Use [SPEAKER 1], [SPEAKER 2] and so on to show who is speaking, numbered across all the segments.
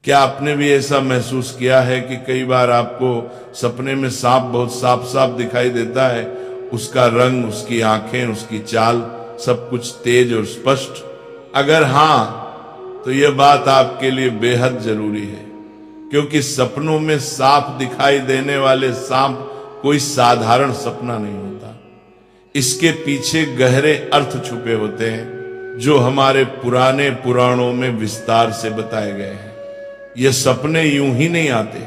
[SPEAKER 1] क्या आपने भी ऐसा महसूस किया है कि कई बार आपको सपने में सांप बहुत साफ साफ दिखाई देता है, उसका रंग, उसकी आंखें, उसकी चाल, सब कुछ तेज और स्पष्ट? अगर हाँ, तो यह बात आपके लिए बेहद जरूरी है, क्योंकि सपनों में साफ दिखाई देने वाले सांप कोई साधारण सपना नहीं होता। इसके पीछे गहरे अर्थ छुपे होते हैं जो हमारे पुराने पुराणों में विस्तार से बताए गए हैं। ये सपने यूं ही नहीं आते।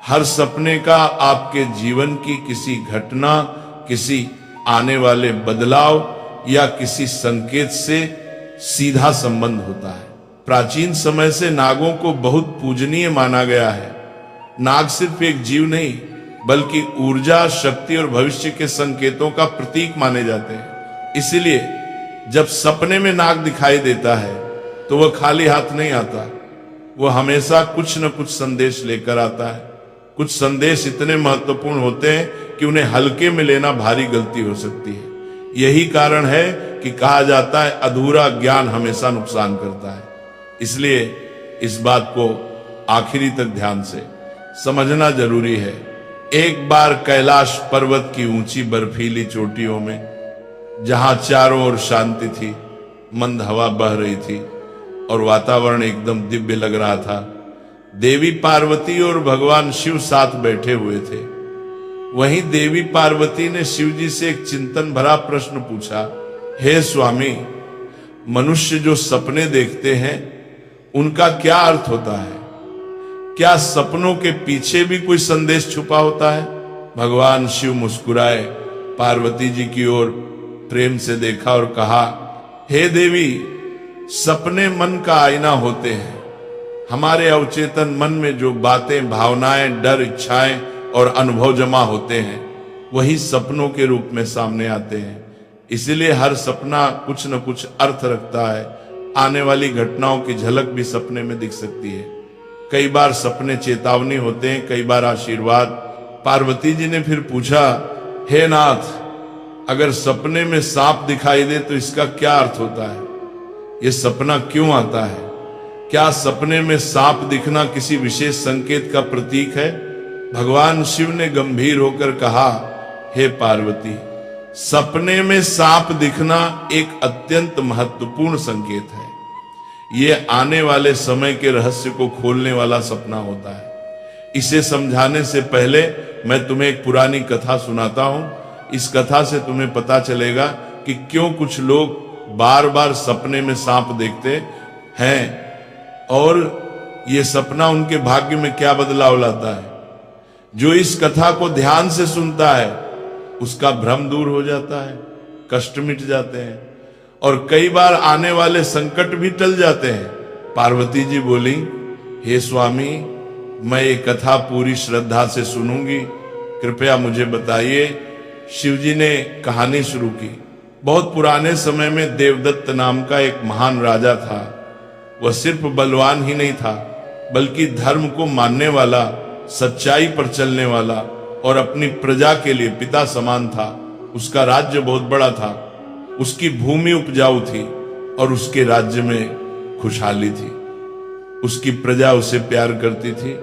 [SPEAKER 1] हर सपने का आपके जीवन की किसी घटना, किसी आने वाले बदलाव या किसी संकेत से सीधा संबंध होता है। प्राचीन समय से नागों को बहुत पूजनीय माना गया है। नाग सिर्फ एक जीव नहीं, बल्कि ऊर्जा, शक्ति और भविष्य के संकेतों का प्रतीक माने जाते हैं। इसलिए जब सपने में नाग दिखाई देता है तो वह खाली हाथ नहीं आता, वह हमेशा कुछ न कुछ संदेश लेकर आता है। कुछ संदेश इतने महत्वपूर्ण होते हैं कि उन्हें हल्के में लेना भारी गलती हो सकती है। यही कारण है कि कहा जाता है अधूरा ज्ञान हमेशा नुकसान करता है। इसलिए इस बात को आखिरी तक ध्यान से समझना जरूरी है। एक बार कैलाश पर्वत की ऊंची बर्फीली चोटियों में, जहां चारों ओर शांति थी, मंद हवा बह रही थी और वातावरण एकदम दिव्य लग रहा था, देवी पार्वती और भगवान शिव साथ बैठे हुए थे। वहीं देवी पार्वती ने शिव जी से एक चिंतन भरा प्रश्न पूछा, हे स्वामी, मनुष्य जो सपने देखते हैं उनका क्या अर्थ होता है? क्या सपनों के पीछे भी कोई संदेश छुपा होता है? भगवान शिव मुस्कुराए, पार्वती जी की ओर प्रेम से देखा और कहा, हे देवी, सपने मन का आईना होते हैं। हमारे अवचेतन मन में जो बातें, भावनाएं, डर, इच्छाएं और अनुभव जमा होते हैं वही सपनों के रूप में सामने आते हैं। इसलिए हर सपना कुछ न कुछ अर्थ रखता है। आने वाली घटनाओं की झलक भी सपने में दिख सकती है। कई बार सपने चेतावनी होते हैं, कई बार आशीर्वाद। पार्वती जी ने फिर पूछा, हे नाथ, अगर सपने में सांप दिखाई दे तो इसका क्या अर्थ होता है? यह सपना क्यों आता है? क्या सपने में सांप दिखना किसी विशेष संकेत का प्रतीक है? भगवान शिव ने गंभीर होकर कहा, हे पार्वती, सपने में सांप दिखना एक अत्यंत महत्वपूर्ण संकेत है। यह आने वाले समय के रहस्य को खोलने वाला सपना होता है। इसे समझाने से पहले मैं तुम्हें एक पुरानी कथा सुनाता हूं। इस कथा से तुम्हें पता चलेगा कि क्यों कुछ लोग बार बार सपने में सांप देखते हैं और यह सपना उनके भाग्य में क्या बदलाव लाता है। जो इस कथा को ध्यान से सुनता है उसका भ्रम दूर हो जाता है, कष्ट मिट जाते हैं और कई बार आने वाले संकट भी टल जाते हैं। पार्वती जी बोली, हे स्वामी, मैं ये कथा पूरी श्रद्धा से सुनूंगी, कृपया मुझे बताइए। शिवजी ने कहानी शुरू की। बहुत पुराने समय में देवदत्त नाम का एक महान राजा था। वह सिर्फ बलवान ही नहीं था, बल्कि धर्म को मानने वाला, सच्चाई पर चलने वाला और अपनी प्रजा के लिए पिता समान था। उसका राज्य बहुत बड़ा था, उसकी भूमि उपजाऊ थी और उसके राज्य में खुशहाली थी। उसकी प्रजा उसे प्यार करती थी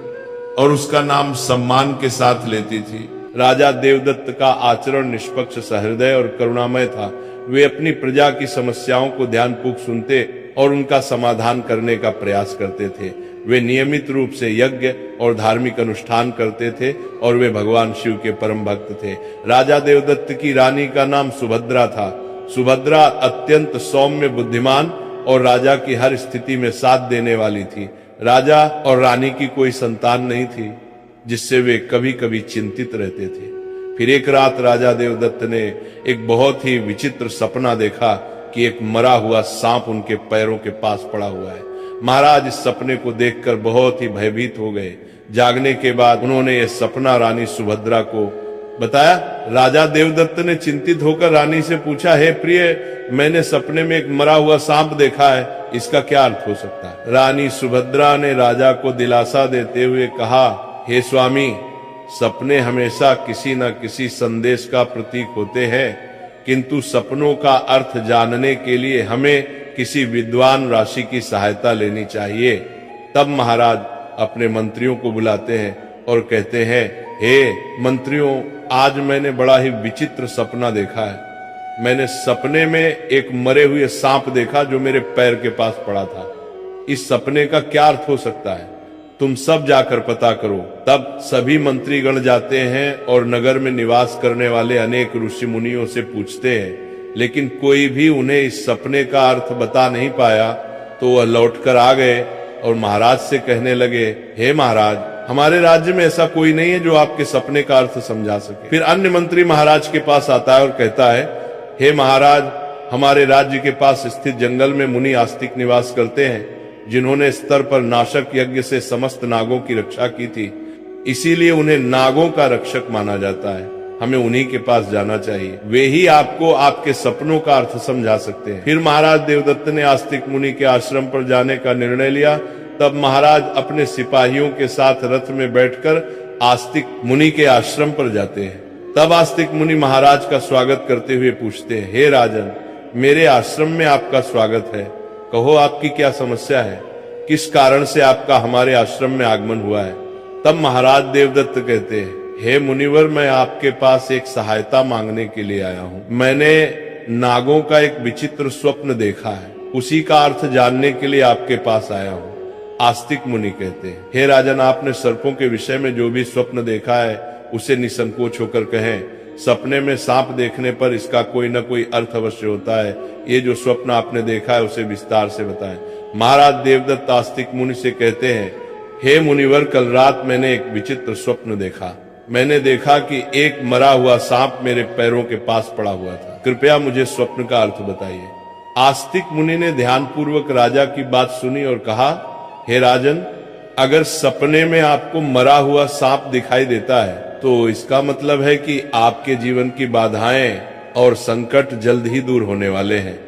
[SPEAKER 1] और उसका नाम सम्मान के साथ लेती थी। राजा देवदत्त का आचरण निष्पक्ष, सहृदय और करुणामय था। वे अपनी प्रजा की समस्याओं को ध्यानपूर्वक सुनते और उनका समाधान करने का प्रयास करते थे। वे नियमित रूप से यज्ञ और धार्मिक अनुष्ठान करते थे और वे भगवान शिव के परम भक्त थे। राजा देवदत्त की रानी का नाम सुभद्रा था। सुभद्रा अत्यंत सौम्य, बुद्धिमान और राजा की हर स्थिति में साथ देने वाली थी। राजा और रानी की कोई संतान नहीं थी, जिससे वे कभी कभी चिंतित रहते थे। फिर एक रात राजा देवदत्त ने एक बहुत ही विचित्र सपना देखा कि एक मरा हुआ सांप उनके पैरों के पास पड़ा हुआ है। महाराज इस सपने को देखकर बहुत ही भयभीत हो गए। जागने के बाद उन्होंने यह सपना रानी सुभद्रा को बताया। राजा देवदत्त ने चिंतित होकर रानी से पूछा, हे प्रिय, मैंने सपने में एक मरा हुआ सांप देखा है, इसका क्या अर्थ हो सकता है? रानी सुभद्रा ने राजा को दिलासा देते हुए कहा, हे स्वामी, सपने हमेशा किसी न किसी संदेश का प्रतीक होते हैं, किंतु सपनों का अर्थ जानने के लिए हमें किसी विद्वान राशि की सहायता लेनी चाहिए। तब महाराज अपने मंत्रियों को बुलाते हैं और कहते हैं, हे मंत्रियों, आज मैंने बड़ा ही विचित्र सपना देखा है। मैंने सपने में एक मरे हुए सांप देखा जो मेरे पैर के पास पड़ा था। इस सपने का क्या अर्थ हो सकता है? तुम सब जाकर पता करो। तब सभी मंत्रीगण जाते हैं और नगर में निवास करने वाले अनेक ऋषि मुनियों से पूछते हैं, लेकिन कोई भी उन्हें इस सपने का अर्थ बता नहीं पाया। तो वह लौटकर आ गए और महाराज से कहने लगे, हे महाराज, हमारे राज्य में ऐसा कोई नहीं है जो आपके सपने का अर्थ समझा सके। फिर अन्य मंत्री महाराज के पास आता है और कहता है, हे महाराज, हमारे राज्य के पास स्थित जंगल में मुनि आस्तिक निवास करते हैं, जिन्होंने स्तर पर नाशक यज्ञ से समस्त नागों की रक्षा की थी। इसीलिए उन्हें नागों का रक्षक माना जाता है। हमें उन्हीं के पास जाना चाहिए। वे ही आपको आपके सपनों का अर्थ समझा सकते हैं। फिर महाराज देवदत्त ने आस्तिक मुनि के आश्रम पर जाने का निर्णय लिया। तब महाराज अपने सिपाहियों के साथ रथ में बैठकर आस्तिक मुनि के आश्रम पर जाते हैं। तब आस्तिक मुनि महाराज का स्वागत करते हुए पूछते हैं, हे राजन, मेरे आश्रम में आपका स्वागत है। कहो, आपकी क्या समस्या है? किस कारण से आपका हमारे आश्रम में आगमन हुआ है? तब महाराज देवदत्त कहते हैं, हे मुनिवर, मैं आपके पास एक सहायता मांगने के लिए आया हूँ। मैंने नागों का एक विचित्र स्वप्न देखा है, उसी का अर्थ जानने के लिए आपके पास आया हूँ। आस्तिक मुनि कहते हैं, हे राजन, आपने सर्पों के विषय में जो भी स्वप्न देखा है उसे निसंकोच होकर कहें। सपने में सांप देखने पर इसका कोई न कोई अर्थ अवश्य होता है। ये जो स्वप्न आपने देखा है उसे विस्तार से बताएं। महाराज देवदत्त आस्तिक मुनि से कहते हैं, हे मुनिवर, कल रात मैंने एक विचित्र स्वप्न देखा। मैंने देखा कि एक मरा हुआ सांप मेरे पैरों के पास पड़ा हुआ था। कृपया मुझे स्वप्न का अर्थ बताइए। आस्तिक मुनि ने ध्यानपूर्वक राजा की बात सुनी और कहा, हे राजन, अगर सपने में आपको मरा हुआ सांप दिखाई देता है तो इसका मतलब है कि आपके जीवन की बाधाएं और संकट जल्द ही दूर होने वाले हैं।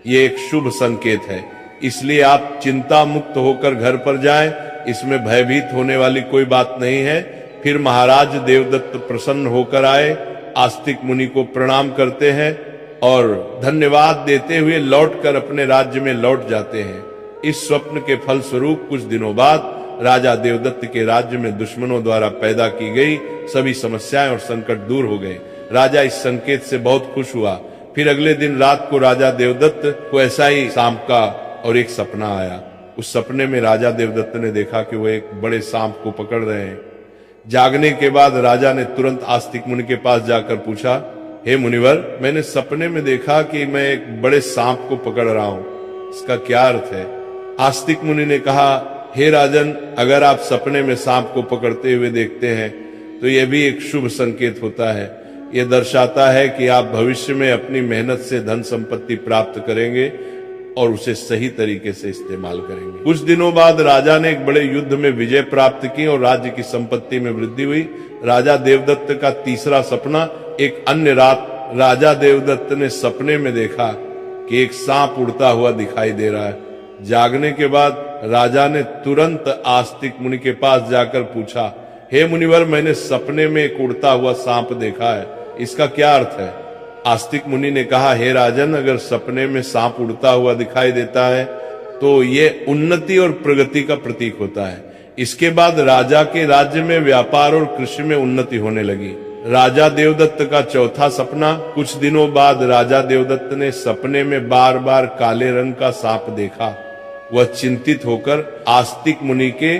[SPEAKER 1] ये एक शुभ संकेत है, इसलिए आप चिंता मुक्त होकर घर पर जाएं। इसमें भयभीत होने वाली कोई बात नहीं है। फिर महाराज देवदत्त प्रसन्न होकर आए, आस्तिक मुनि को प्रणाम करते हैं और धन्यवाद देते हुए लौटकर अपने राज्य में लौट जाते हैं। इस स्वप्न के फल स्वरूप कुछ दिनों बाद राजा देवदत्त के राज्य में दुश्मनों द्वारा पैदा की गई सभी समस्याएं और संकट दूर हो गए। राजा इस संकेत से बहुत खुश हुआ। फिर अगले दिन रात को राजा देवदत्त को ऐसा ही सांप का और एक सपना आया। उस सपने में राजा देवदत्त ने देखा कि वो एक बड़े सांप को पकड़ रहे हैं। जागने के बाद राजा ने तुरंत आस्तिक मुनि के पास जाकर पूछा, हे मुनिवर, मैंने सपने में देखा कि मैं एक बड़े सांप को पकड़ रहा हूँ, इसका क्या अर्थ है? आस्तिक मुनि ने कहा, हे राजन, अगर आप सपने में सांप को पकड़ते हुए देखते हैं तो यह भी एक शुभ संकेत होता है। यह दर्शाता है कि आप भविष्य में अपनी मेहनत से धन संपत्ति प्राप्त करेंगे और उसे सही तरीके से इस्तेमाल करेंगे। कुछ दिनों बाद राजा ने एक बड़े युद्ध में विजय प्राप्त की और राज्य की संपत्ति में वृद्धि हुई। राजा देवदत्त का तीसरा सपना, एक अन्य रात राजा देवदत्त ने सपने में देखा कि एक सांप उड़ता हुआ दिखाई दे रहा है। जागने के बाद राजा ने तुरंत आस्तिक मुनि के पास जाकर पूछा, हे मुनिवर, मैंने सपने में एक उड़ता हुआ सांप देखा है, इसका क्या अर्थ है? आस्तिक मुनि ने कहा, हे राजन, अगर सपने में सांप उड़ता हुआ दिखाई देता है तो ये उन्नति और प्रगति का प्रतीक होता है। इसके बाद राजा के राज्य में व्यापार और कृषि में उन्नति होने लगी। राजा देवदत्त का चौथा सपना, कुछ दिनों बाद राजा देवदत्त ने सपने में बार बार काले रंग का सांप देखा। वह चिंतित होकर आस्तिक मुनि के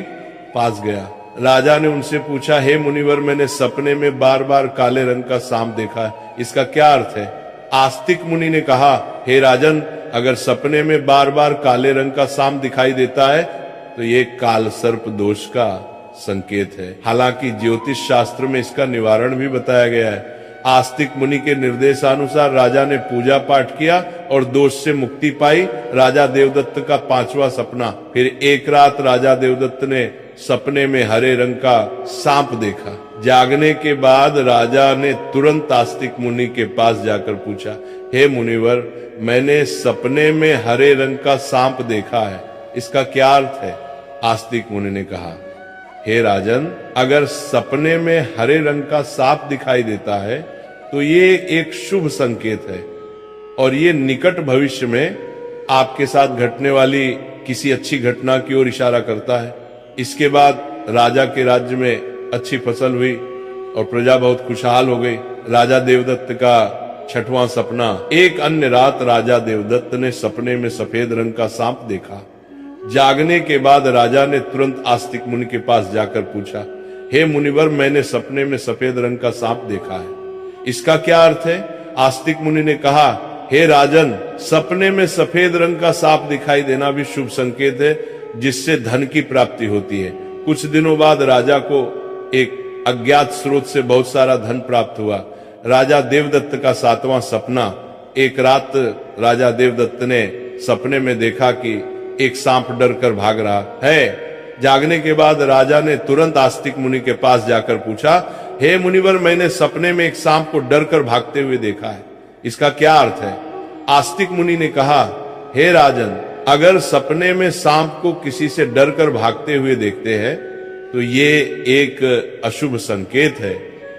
[SPEAKER 1] पास गया। राजा ने उनसे पूछा, हे मुनिवर, मैंने सपने में बार बार काले रंग का सांप देखा है, इसका क्या अर्थ है? आस्तिक मुनि ने कहा, हे राजन, अगर सपने में बार बार काले रंग का सांप दिखाई देता है तो ये काल सर्प दोष का संकेत है। हालांकि ज्योतिष शास्त्र में इसका निवारण भी बताया गया है। आस्तिक मुनि के निर्देशानुसार राजा ने पूजा पाठ किया और दोष से मुक्ति पाई। राजा देवदत्त का पांचवा सपना, फिर एक रात राजा देवदत्त ने सपने में हरे रंग का सांप देखा। जागने के बाद राजा ने तुरंत आस्तिक मुनि के पास जाकर पूछा, हे मुनिवर, मैंने सपने में हरे रंग का सांप देखा है, इसका क्या अर्थ है? आस्तिक मुनि ने कहा, हे राजन, अगर सपने में हरे रंग का सांप दिखाई देता है तो ये एक शुभ संकेत है और ये निकट भविष्य में आपके साथ घटने वाली किसी अच्छी घटना की ओर इशारा करता है। इसके बाद राजा के राज्य में अच्छी फसल हुई और प्रजा बहुत खुशहाल हो गई। राजा देवदत्त का 6वां सपना। एक अन्य रात राजा देवदत्त ने सपने में सफेद रंग का सांप देखा। जागने के बाद राजा ने तुरंत आस्तिक मुनि के पास जाकर पूछा, हे मुनिवर, मैंने सपने में सफेद रंग का सांप देखा है, इसका क्या अर्थ है? आस्तिक मुनि ने कहा, हे राजन, सपने में सफेद रंग का सांप दिखाई देना भी शुभ संकेत है, जिससे धन की प्राप्ति होती है। कुछ दिनों बाद राजा को एक अज्ञात स्रोत से बहुत सारा धन प्राप्त हुआ। राजा देवदत्त का 7वां सपना। एक रात राजा देवदत्त ने सपने में देखा कि एक सांप डर कर भाग रहा है। जागने के बाद राजा ने तुरंत आस्तिक मुनि के पास जाकर पूछा, हे मुनिवर, मैंने सपने में एक सांप को डर कर भागते हुए देखा है, इसका क्या अर्थ है? आस्तिक मुनि ने कहा, हे राजन, अगर सपने में सांप को किसी से डर कर भागते हुए देखते हैं तो ये एक अशुभ संकेत है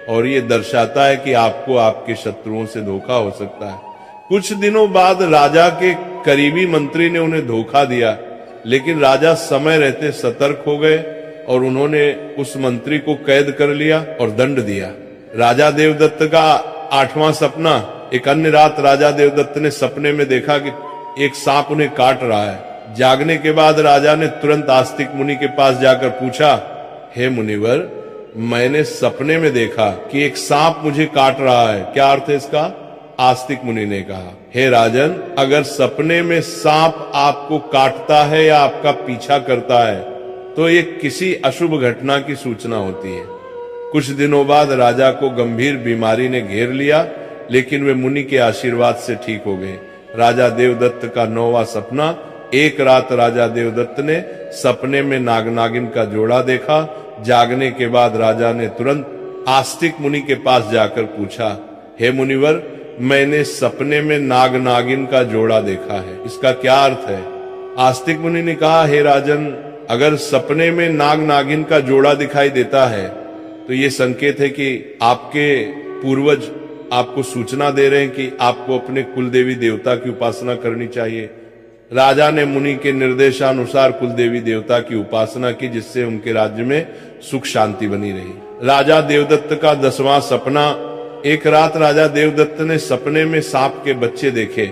[SPEAKER 1] और ये दर्शाता है कि आपको आपके शत्रुओं से धोखा हो सकता है। कुछ दिनों बाद राजा के करीबी मंत्री ने उन्हें धोखा दिया, लेकिन राजा समय रहते सतर्क हो गए और उन्होंने उस मंत्री को कैद कर लिया और दंड दिया। राजा देवदत्त का 8वां सपना। एक अन्य रात राजा देवदत्त ने सपने में देखा कि एक सांप उन्हें काट रहा है। जागने के बाद राजा ने तुरंत आस्तिक मुनि के पास जाकर पूछा, हे मुनिवर, मैंने सपने में देखा कि एक सांप मुझे काट रहा है, क्या अर्थ है इसका? आस्तिक मुनि ने कहा, हे राजन, अगर सपने में सांप आपको काटता है या आपका पीछा करता है तो ये किसी अशुभ घटना की सूचना होती है। कुछ दिनों बाद राजा को गंभीर बीमारी ने घेर लिया, लेकिन वे मुनि के आशीर्वाद से ठीक हो गए। राजा देवदत्त का 9वां सपना। एक रात राजा देवदत्त ने सपने में नाग नागिन का जोड़ा देखा। जागने के बाद राजा ने तुरंत आस्तिक मुनि के पास जाकर पूछा, हे मुनिवर, मैंने सपने में नाग नागिन का जोड़ा देखा है, इसका क्या अर्थ है? आस्तिक मुनि ने कहा, हे राजन, अगर सपने में नाग नागिन का जोड़ा दिखाई देता है तो ये संकेत है कि आपके पूर्वज आपको सूचना दे रहे हैं कि आपको अपने कुल देवी देवता की उपासना करनी चाहिए। राजा ने मुनि के निर्देशानुसार कुल देवी देवता की उपासना की, जिससे उनके राज्य में सुख शांति बनी रही। राजा देवदत्त का 10वां सपना। एक रात राजा देवदत्त ने सपने में सांप के बच्चे देखे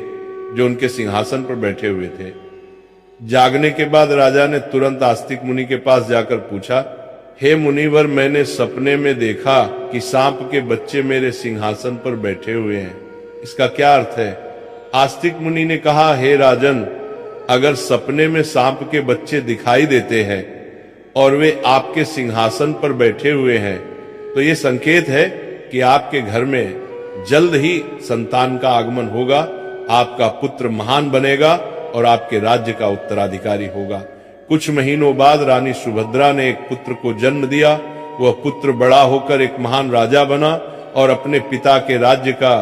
[SPEAKER 1] जो उनके सिंहासन पर बैठे हुए थे। जागने के बाद राजा ने तुरंत आस्तिक मुनि के पास जाकर पूछा, हे मुनिवर, मैंने सपने में देखा कि सांप के बच्चे मेरे सिंहासन पर बैठे हुए हैं, इसका क्या अर्थ है? आस्तिक मुनि ने कहा, हे राजन, अगर सपने में सांप के बच्चे दिखाई देते हैं और वे आपके सिंहासन पर बैठे हुए हैं तो ये संकेत है कि आपके घर में जल्द ही संतान का आगमन होगा, आपका पुत्र महान बनेगा और आपके राज्य का उत्तराधिकारी होगा। कुछ महीनों बाद रानी सुभद्रा ने एक पुत्र को जन्म दिया। वह पुत्र बड़ा होकर एक महान राजा बना और अपने पिता के राज्य का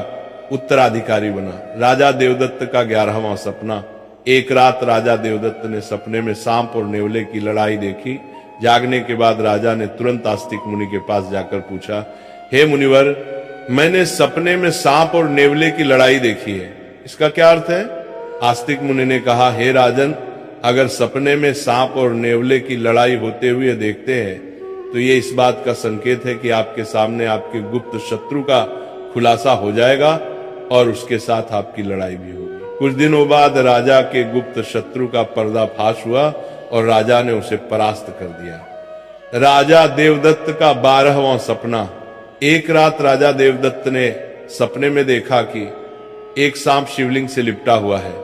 [SPEAKER 1] उत्तराधिकारी बना। राजा देवदत्त का 11वां सपना। एक रात राजा देवदत्त ने सपने में सांप और नेवले की लड़ाई देखी। जागने के बाद राजा ने तुरंत आस्तिक मुनि के पास जाकर पूछा, हे मुनिवर, मैंने सपने में सांप और नेवले की लड़ाई देखी है, इसका क्या अर्थ है? आस्तिक मुनि ने कहा, हे राजन, अगर सपने में सांप और नेवले की लड़ाई होते हुए देखते हैं तो ये इस बात का संकेत है कि आपके सामने आपके गुप्त शत्रु का खुलासा हो जाएगा और उसके साथ आपकी लड़ाई भी होगी। कुछ दिनों बाद राजा के गुप्त शत्रु का पर्दाफाश हुआ और राजा ने उसे परास्त कर दिया। राजा देवदत्त का 12वां सपना। एक रात राजा देवदत्त ने सपने में देखा कि एक सांप शिवलिंग से लिपटा हुआ है।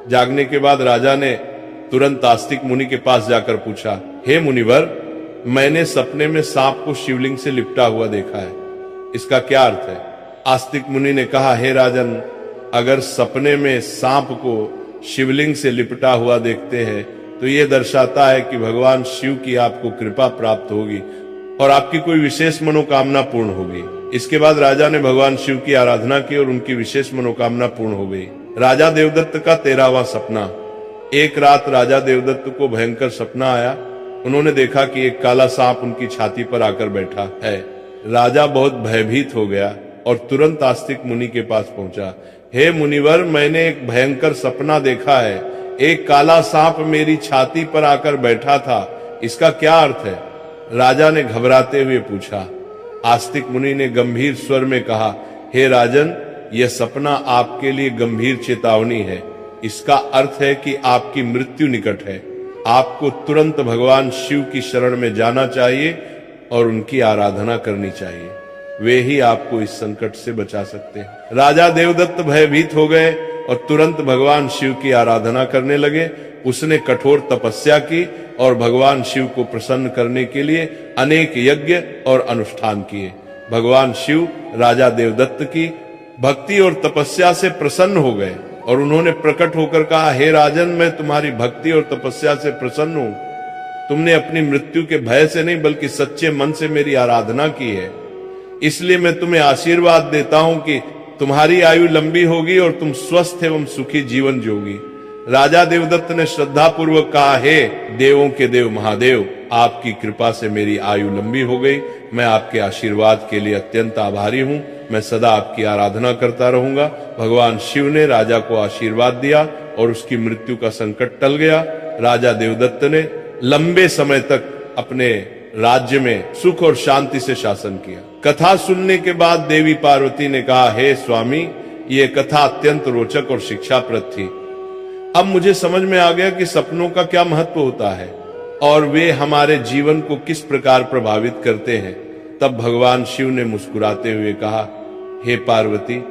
[SPEAKER 1] जागने के बाद राजा ने तुरंत आस्तिक मुनि के पास जाकर पूछा, हे मुनिवर, मैंने सपने में सांप को शिवलिंग से लिपटा हुआ देखा है, इसका क्या अर्थ है? आस्तिक मुनि ने कहा, हे राजन, अगर सपने में सांप को शिवलिंग से लिपटा हुआ देखते हैं तो ये दर्शाता है कि भगवान शिव की आपको कृपा प्राप्त होगी और आपकी कोई विशेष मनोकामना पूर्ण होगी। इसके बाद राजा ने भगवान शिव की आराधना की और उनकी विशेष मनोकामना पूर्ण हो गई। राजा देवदत्त का 13वां सपना। एक रात राजा देवदत्त को भयंकर सपना आया। उन्होंने देखा कि एक काला सांप उनकी छाती पर आकर बैठा है। राजा बहुत भयभीत हो गया और तुरंत आस्तिक मुनि के पास पहुंचा। हे मुनिवर, मैंने एक भयंकर सपना देखा है। एक काला सांप मेरी छाती पर आकर बैठा था। इसका क्या अर्थ है? राजा ने घबराते हुए पूछा। आस्तिक मुनि ने गंभीर स्वर में कहा, हे राजन, यह सपना आपके लिए गंभीर चेतावनी है। इसका अर्थ है कि आपकी मृत्यु निकट है। आपको तुरंत भगवान शिव की शरण में जाना चाहिए और उनकी आराधना करनी चाहिए। वे ही आपको इस संकट से बचा सकते हैं। राजा देवदत्त भयभीत हो गए और तुरंत भगवान शिव की आराधना करने लगे। उसने कठोर तपस्या की और भगवान शिव को प्रसन्न करने के लिए अनेक यज्ञ और अनुष्ठान किए। भगवान शिव राजा देवदत्त की भक्ति और तपस्या से प्रसन्न हो गए और उन्होंने प्रकट होकर कहा, हे राजन, मैं तुम्हारी भक्ति और तपस्या से प्रसन्न हूं। तुमने अपनी मृत्यु के भय से नहीं बल्कि सच्चे मन से मेरी आराधना की है, इसलिए मैं तुम्हें आशीर्वाद देता हूं कि तुम्हारी आयु लंबी होगी और तुम स्वस्थ एवं सुखी जीवन जियोगी। राजा देवदत्त ने श्रद्धा पूर्वक कहा, हे देवों के देव महादेव, आपकी कृपा से मेरी आयु लंबी हो गई। मैं आपके आशीर्वाद के लिए अत्यंत आभारी हूं। मैं सदा आपकी आराधना करता रहूंगा। भगवान शिव ने राजा को आशीर्वाद दिया और उसकी मृत्यु का संकट टल गया। राजा देवदत्त ने लंबे समय तक अपने राज्य में सुख और शांति से शासन किया। कथा सुनने के बाद देवी पार्वती ने कहा, हे स्वामी, ये कथा अत्यंत रोचक और शिक्षाप्रद थी। अब मुझे समझ में आ गया कि सपनों का क्या महत्व होता है और वे हमारे जीवन को किस प्रकार प्रभावित करते हैं। तब भगवान शिव ने मुस्कुराते हुए कहा, हे पार्वती,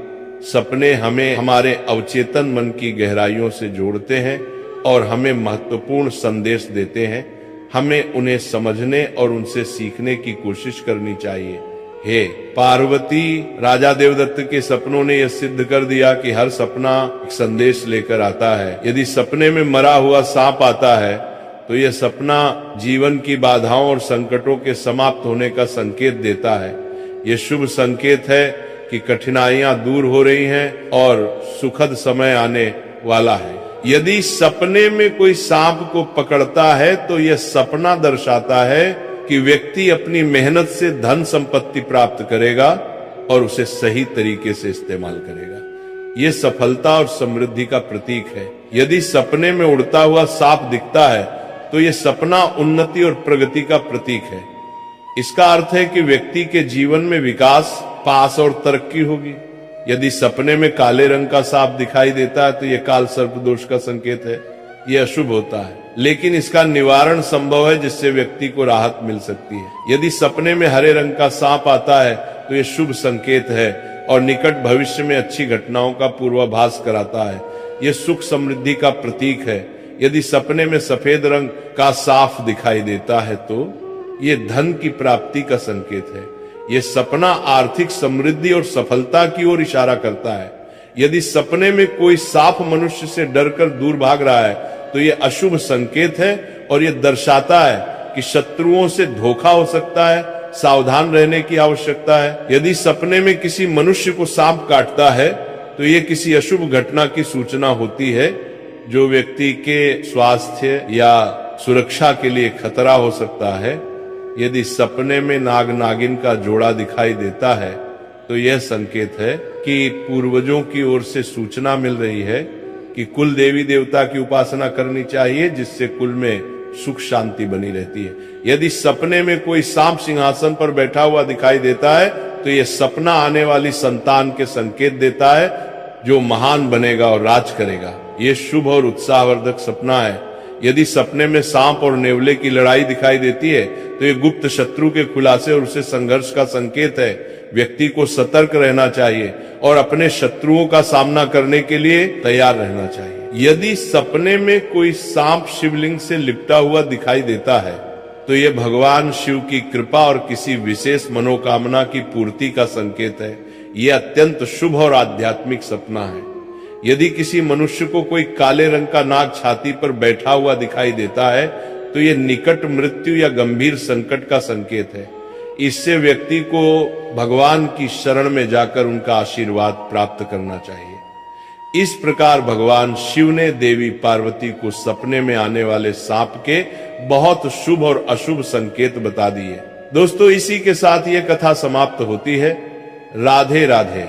[SPEAKER 1] सपने हमें हमारे अवचेतन मन की गहराइयों से जोड़ते हैं और हमें महत्वपूर्ण संदेश देते हैं। हमें उन्हें समझने और उनसे सीखने की कोशिश करनी चाहिए। हे पार्वती, राजा देवदत्त के सपनों ने यह सिद्ध कर दिया कि हर सपना एक संदेश लेकर आता है। यदि सपने में मरा हुआ सांप आता है तो यह सपना जीवन की बाधाओं और संकटों के समाप्त होने का संकेत देता है। यह शुभ संकेत है कि कठिनाइयां दूर हो रही हैं और सुखद समय आने वाला है। यदि सपने में कोई सांप को पकड़ता है तो यह सपना दर्शाता है कि व्यक्ति अपनी मेहनत से धन संपत्ति प्राप्त करेगा और उसे सही तरीके से इस्तेमाल करेगा। यह सफलता और समृद्धि का प्रतीक है। यदि सपने में उड़ता हुआ सांप दिखता है तो यह सपना उन्नति और प्रगति का प्रतीक है। इसका अर्थ है कि व्यक्ति के जीवन में विकास, पास और तरक्की होगी। यदि सपने में काले रंग का सांप दिखाई देता है तो यह काल सर्प दोष का संकेत है। यह अशुभ होता है, लेकिन इसका निवारण संभव है जिससे व्यक्ति को राहत मिल सकती है। यदि सपने में हरे रंग का सांप आता है तो यह शुभ संकेत है और निकट भविष्य में अच्छी घटनाओं का पूर्वाभास कराता है। यह सुख समृद्धि का प्रतीक है। यदि सपने में सफेद रंग का सांप दिखाई देता है तो यह धन की प्राप्ति का संकेत है। यह सपना आर्थिक समृद्धि और सफलता की ओर इशारा करता है। यदि सपने में कोई सांप मनुष्य से डरकर दूर भाग रहा है तो यह अशुभ संकेत है और यह दर्शाता है कि शत्रुओं से धोखा हो सकता है। सावधान रहने की आवश्यकता है। यदि सपने में किसी मनुष्य को सांप काटता है तो यह किसी अशुभ घटना की सूचना होती है जो व्यक्ति के स्वास्थ्य या सुरक्षा के लिए खतरा हो सकता है। यदि सपने में नाग नागिन का जोड़ा दिखाई देता है तो यह संकेत है कि पूर्वजों की ओर से सूचना मिल रही है कि कुल देवी देवता की उपासना करनी चाहिए, जिससे कुल में सुख शांति बनी रहती है। यदि सपने में कोई सांप सिंहासन पर बैठा हुआ दिखाई देता है तो यह सपना आने वाली संतान के संकेत देता है जो महान बनेगा और राज करेगा। यह शुभ और उत्साहवर्धक सपना है। यदि सपने में सांप और नेवले की लड़ाई दिखाई देती है तो यह गुप्त शत्रु के खुलासे और उससे संघर्ष का संकेत है। व्यक्ति को सतर्क रहना चाहिए और अपने शत्रुओं का सामना करने के लिए तैयार रहना चाहिए। यदि सपने में कोई सांप शिवलिंग से लिपटा हुआ दिखाई देता है तो यह भगवान शिव की कृपा और किसी विशेष मनोकामना की पूर्ति का संकेत है। यह अत्यंत शुभ और आध्यात्मिक सपना है। यदि किसी मनुष्य को कोई काले रंग का नाग छाती पर बैठा हुआ दिखाई देता है तो यह निकट मृत्यु या गंभीर संकट का संकेत है। इससे व्यक्ति को भगवान की शरण में जाकर उनका आशीर्वाद प्राप्त करना चाहिए। इस प्रकार भगवान शिव ने देवी पार्वती को सपने में आने वाले सांप के बहुत शुभ और अशुभ संकेत बता दिए। दोस्तों, इसी के साथ ये कथा समाप्त होती है। राधे राधे।